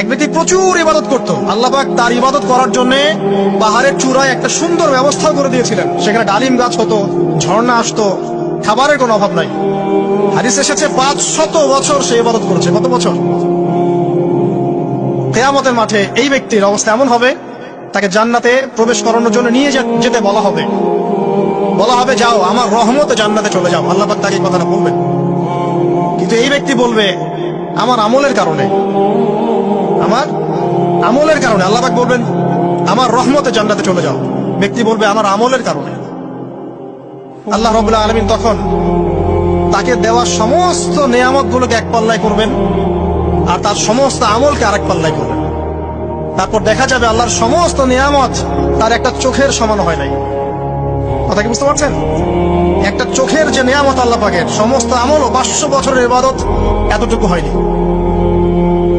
এক ব্যক্তি প্রচুর ইবাদত করত, আল্লাহ পাক তার ইবাদত করার জন্য পাহাড়ের চূড়ায় একটা সুন্দর ব্যবস্থা করে দিয়েছিলেন। সেখানে ডালিম গাছ হতো, ঝর্ণা আসতো, খাবারের কোনো অভাব নাই। হাদিস এসেছে 500 বছর সে ইবাদত করেছে। কত বছর? কিয়ামতের মাঠে এই ব্যক্তির অবস্থা এমন হবে, তাকে জান্নাতে প্রবেশ করানোর জন্য নিয়ে যেতে বলা হবে। যাও আমার রহমতে জান্নাতে চলে যাও। আল্লাহ পাক তাকে কথাটা বলবেন, কিন্তু এই ব্যক্তি বলবে আমার আমলের কারণে আল্লাহ পাক বলবেন আমার রহমতে জান্নাতে চলে যাও। ব্যক্তি বলবে আমার আমলের কারণে। আল্লাহ রাব্বুল আলামিন তখন তাকে দেওয়া সমস্ত নিয়ামত গুলোকে এক পাল্লায় করবেন, আর তার সমস্ত আমলকে আরেক পাল্লায় করবেন। তারপর দেখা যাবে আল্লাহর সমস্ত নিয়ামত তার একটা চোখের সমান হয় নাই। কথা কি বুঝতে পারছেন? একটা চোখের যে নিয়ামত আল্লাহ পাকের, সমস্ত আমল ও 500 বছরের ইবাদত এতটুকু হয়নি।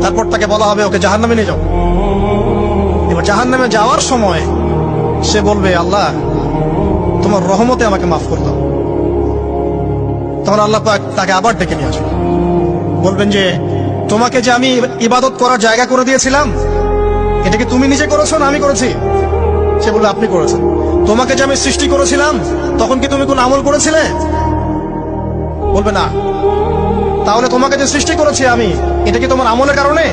তারপর তাকে বলা হবে ওকে জাহান্নামে নিয়ে যাও। এবার জাহান্নামে যাওয়ার সময় সে বলবে আল্লাহ তোমার রহমতে আমাকে মাফ করে দাও। তখন আল্লাহ পাক তাকে আবার ডেকে নিয়ে আসবে, বলবেন যে তোমাকে যে আমি ইবাদত করার জায়গা করে দিয়েছিলাম, এটা কি তুমি নিজে করেছো না আমি করেছি? সে বলবে আপনি করেছেন। তোমাকে যে আমি সৃষ্টি করেছিলাম তখন কি তুমি কোন আমল করেছিলে? বলবে না। তাহলে তোমাকে যে সৃষ্টি করেছি আমি, এটা কি তোমার আমলের কারণে?